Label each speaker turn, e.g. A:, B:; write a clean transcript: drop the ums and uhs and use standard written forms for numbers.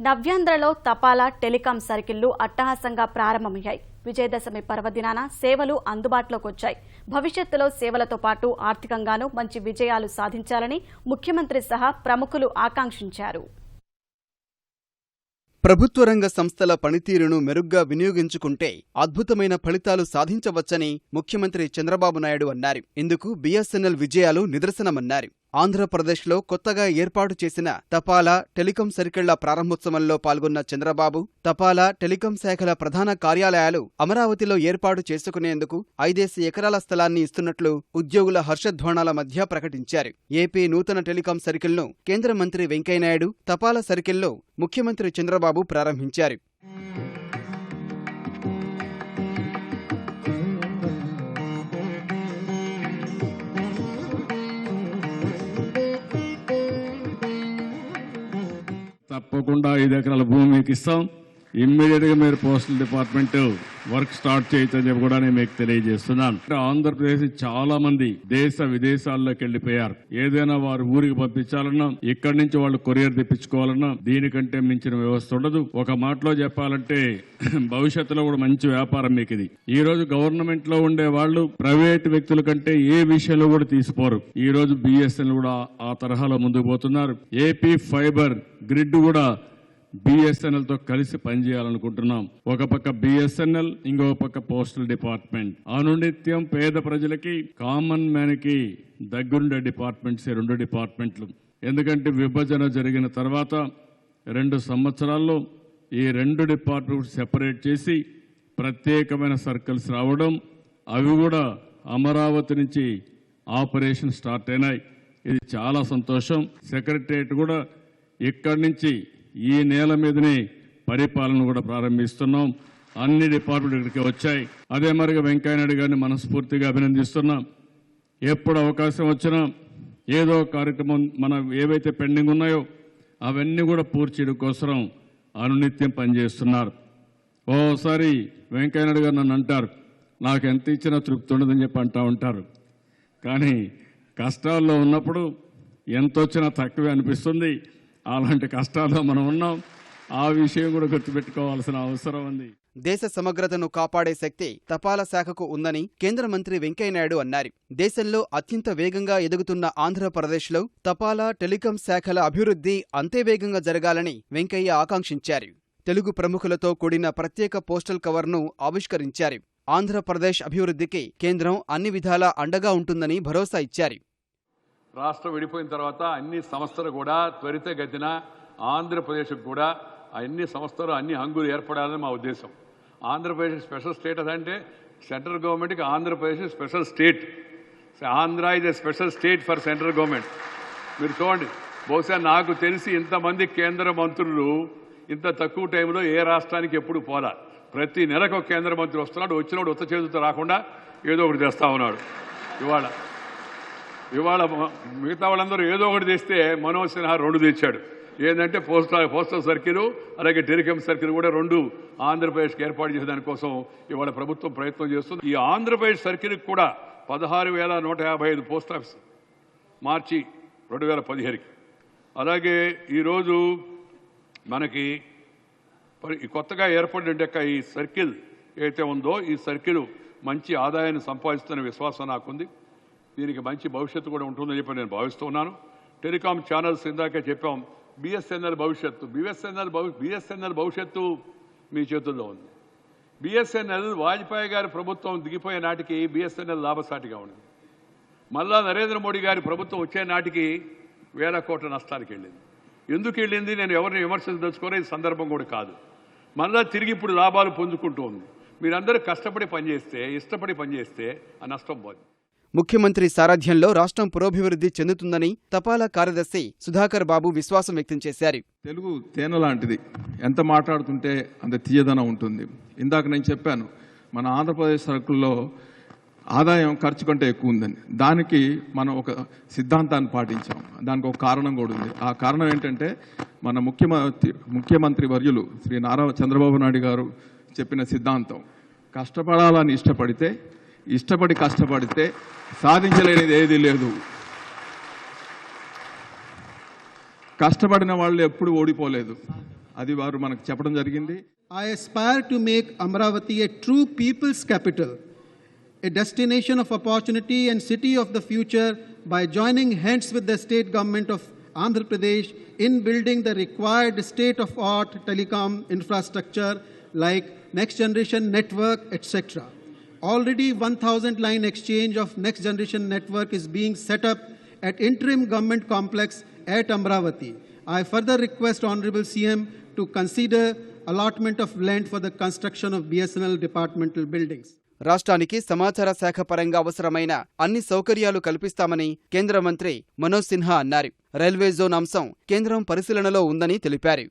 A: నవ్యాంధ్రలో తపాలా టెలికాం సర్కిళ్లు అట్టహాసంగా ప్రారంభమయ్యాయి. విజయదశమి పర్వదినాన సేవలు అందుబాటులోకి వచ్చాయి. భవిష్యత్తులో సేవలతో పాటు ఆర్థికంగానూ మంచి విజయాలు సాధించాలని ముఖ్యమంత్రి సహా ప్రముఖులు ఆకాంక్షించారు.
B: ప్రభుత్వ రంగ సంస్థల పనితీరును మెరుగ్గా వినియోగించుకుంటే అద్భుతమైన ఫలితాలు సాధించవచ్చని ముఖ్యమంత్రి చంద్రబాబు నాయుడు అన్నారు. ఇందుకు బీఎస్ఎన్ఎల్ విజయాలు నిదర్శనమన్నారు. ఆంధ్రప్రదేశ్లో కొత్తగా ఏర్పాటు చేసిన తపాలా టెలికాం సర్కిళ్ల ప్రారంభోత్సవంలో పాల్గొన్న చంద్రబాబు తపాలా టెలికాం శాఖల ప్రధాన కార్యాలయాలు అమరావతిలో ఏర్పాటు చేసుకునేందుకు 5 ఎకరాల స్థలాన్ని ఇస్తున్నట్లు ఉద్యోగుల హర్షధ్వానాల మధ్య ప్రకటించారు. ఏపీ నూతన టెలికాం సర్కిల్ను కేంద్ర మంత్రి వెంకయ్యనాయుడు, తపాలా సర్కిల్ను ముఖ్యమంత్రి చంద్రబాబు ప్రారంభించారు.
C: తప్పకుండా 5 ఎకరాల భూమి మీకు ఇస్తాం. ఇమ్మీడియట్గా మీరు పోస్టల్ డిపార్ట్మెంట్ వర్క్ స్టార్ట్ చేయొచ్చని చెప్పి కూడా నేను మీకు తెలియజేస్తున్నాను. ఆంధ్రప్రదేశ్ చాలా మంది దేశ విదేశాల్లోకి వెళ్లిపోయారు. ఏదైనా వారు ఊరికి పంపించాలన్నా, ఇక్కడి నుంచి వాళ్ళు కొరియర్ తెప్పించుకోవాలన్నా దీనికంటే మించిన వ్యవస్థ ఉండదు. ఒక మాటలో చెప్పాలంటే భవిష్యత్తులో కూడా మంచి వ్యాపారం మీకు ఇది. ఈ రోజు గవర్నమెంట్ లో ఉండే వాళ్ళు ప్రైవేట్ వ్యక్తుల కంటే ఏ విషయంలో కూడా తీసిపోరు. ఈ రోజు బిఎస్ఎన్ఎల్ కూడా ఆ తరహాలో ముందుకు పోతున్నారు. ఏపీ ఫైబర్ గ్రిడ్ కూడా బిఎస్ఎన్ఎల్ తో కలిసి పనిచేయాలనుకుంటున్నాం. ఒక పక్క బిఎస్ఎన్ఎల్, ఇంకో పక్క పోస్టల్ డిపార్ట్మెంట్. అనునిత్యం పేద ప్రజలకి, కామన్ మ్యాన్ కి దగ్గరుండే డిపార్ట్మెంట్స్ 2 డిపార్ట్మెంట్లు. ఎందుకంటే విభజన జరిగిన తర్వాత 2 సంవత్సరాల్లో ఈ 2 డిపార్ట్మెంట్ సెపరేట్ చేసి ప్రత్యేకమైన సర్కిల్స్ రావడం, అవి కూడా అమరావతి నుంచి ఆపరేషన్ స్టార్ట్ అయినాయి. ఇది చాలా సంతోషం. సెక్రటరియట్ కూడా ఇక్కడి నుంచి ఈ నేల మీదనే పరిపాలన కూడా ప్రారంభిస్తున్నాం. అన్ని డిపార్ట్మెంట్ ఇక్కడికి వచ్చాయి. అదే మరిగా వెంకయ్యనాయుడు గారిని మనస్ఫూర్తిగా అభినందిస్తున్నాం. ఎప్పుడు అవకాశం వచ్చినా ఏదో కార్యక్రమం మన ఏవైతే పెండింగ్ ఉన్నాయో అవన్నీ కూడా పూర్తి చేయడం కోసం అనునిత్యం పనిచేస్తున్నారు. ఓసారి వెంకయ్యనాయుడు గారు నన్ను అంటారు, నాకు ఎంత ఇచ్చినా తృప్తి ఉండదని చెప్పి అంటూ ఉంటారు. కానీ కష్టాల్లో ఉన్నప్పుడు ఎంత వచ్చినా తక్కువే అనిపిస్తుంది. అలాంటి కష్టాల్లో మనం ఉన్నాం. ఆ విషయం కూడా గుర్తుపెట్టుకోవాల్సిన అవసరం ఉంది.
B: దేశ సమగ్రతను కాపాడే శక్తి తపాలా శాఖకు ఉందని కేంద్ర మంత్రి వెంకయ్యనాయుడు అన్నారు. దేశంలో అత్యంత వేగంగా ఎదుగుతున్న ఆంధ్రప్రదేశ్లో తపాలా టెలికాం శాఖల అభివృద్ధి అంతే వేగంగా జరగాలని వెంకయ్య ఆకాంక్షించారు. తెలుగు ప్రముఖులతో కూడిన ప్రత్యేక పోస్టల్ కవర్ను ఆవిష్కరించారు. ఆంధ్రప్రదేశ్ అభివృద్ధికి కేంద్రం అన్ని విధాలా అండగా ఉంటుందని భరోసా ఇచ్చారు.
D: రాష్ట్రం విడిపోయిన తర్వాత అన్ని సంస్థలు కూడా త్వరితగతిన ఆంధ్రప్రదేశ్కు కూడా అన్ని సంస్థలు అన్ని హంగులు ఏర్పడాలని మా ఉద్దేశం. ఆంధ్రప్రదేశ్ స్పెషల్ స్టేటస్ అంటే సెంట్రల్ గవర్నమెంట్కి Andhra Pradesh special state. Andhra is a special state for central government. మీరు చూడండి, బహుశా నాకు తెలిసి ఇంతమంది కేంద్ర మంత్రులు ఇంత తక్కువ టైంలో ఏ రాష్ట్రానికి ఎప్పుడు పోలా. ప్రతి నెలకు ఒక కేంద్ర మంత్రి వస్తున్నాడు. వచ్చినప్పుడు ఉత్త చేతులతో రాకుండా ఏదో ఒకటి తెస్తా ఉన్నాడు. ఇవాళ మిగతా వాళ్ళందరూ ఏదో ఒకటి తెస్తే మనోజ్ సిన్హా 2 తెచ్చాడు. ఏంటంటే పోస్టల్ సర్కిల్, అలాగే టెలికాం సర్కిల్ కూడా 2 ఆంధ్రప్రదేశ్కి ఏర్పాటు చేసే దానికోసం ఇవాళ ప్రభుత్వం ప్రయత్నం చేస్తుంది. ఈ ఆంధ్రప్రదేశ్ సర్కిల్కి కూడా 16,155 పోస్ట్ ఆఫీస్ మార్చి 2017కి. అలాగే ఈరోజు మనకి కొత్తగా ఏర్పడిన ఈ సర్కిల్ ఏదైతే ఉందో ఈ సర్కిల్ మంచి ఆదాయాన్ని సంపాదిస్తున్న విశ్వాసం నాకుంది. దీనికి మంచి భవిష్యత్తు కూడా ఉంటుందని చెప్పి నేను భావిస్తూ ఉన్నాను. టెలికాం ఛానల్స్ ఇందాకే చెప్పాం. బిఎస్ఎన్ఎల్ భవిష్యత్తు మీ చేతుల్లో ఉంది. బిఎస్ఎన్ఎల్ వాజ్పేయి గారి ప్రభుత్వం దిగిపోయే నాటికి బిఎస్ఎన్ఎల్ లాభసాటిగా ఉంది. మళ్ళా నరేంద్ర మోడీ గారి ప్రభుత్వం వచ్చే నాటికి 1,000 కోట్ల నష్టానికి వెళ్ళింది. ఎందుకు వెళ్ళింది నేను ఎవరిని విమర్శించదలుచుకోలే, ఈ సందర్భం కూడా కాదు. మళ్ళా తిరిగి ఇప్పుడు లాభాలు పొందుకుంటూ ఉంది. మీరందరూ కష్టపడి పనిచేస్తే, ఇష్టపడి పనిచేస్తే ఆ నష్టం పోదు.
B: ముఖ్యమంత్రి సారథ్యంలో రాష్ట్రం పురోభివృద్ధి చెందుతుందని తపాలా కార్యదర్శి సుధాకర్ బాబు విశ్వాసం వ్యక్తం చేశారు.
E: తెలుగు తేనె లాంటిది, ఎంత మాట్లాడుతుంటే అంత తీయదనం ఉంటుంది. ఇందాక నేను చెప్పాను, మన ఆంధ్రప్రదేశ్ సర్కిల్లో ఆదాయం ఖర్చు కంటే ఎక్కువ ఉందని. దానికి మనం ఒక సిద్ధాంతాన్ని పాటించాం. దానికి ఒక కారణం కూడా ఉంది. ఆ కారణం ఏంటంటే మన ముఖ్యమంత్రి వర్యులు శ్రీ నారా చంద్రబాబు నాయుడు గారు చెప్పిన సిద్ధాంతం, కష్టపడాలని ఇష్టపడి కష్టపడితే సాధించలేనిది ఏదీ లేదు. కష్టపడిన వాళ్ళు ఎప్పుడు ఓడిపోలేదు. అది వారు మనకు చెప్పడం జరిగింది.
F: I aspire to make Amravati a true people's capital, a destination of opportunity and city of the future by joining hands with the state government of Andhra Pradesh in building the required state-of-art telecom infrastructure like next generation network, etc. Already 1,000 line exchange of next generation network is being set up at interim government complex at Amravati. I further request Honorable CM to consider allotment of land for the construction of BSNL departmental buildings.
B: రాష్ట్రానికి సమాచార శాఖ పరంగా అవసరమైన అన్ని సౌకర్యాలు కల్పిస్తామని కేంద్ర మంత్రి మనోజ్ సిన్హా అన్నారు. రైల్వే జోన్ అంశం కేంద్రం పరిశీలనలో ఉందని తెలిపారు.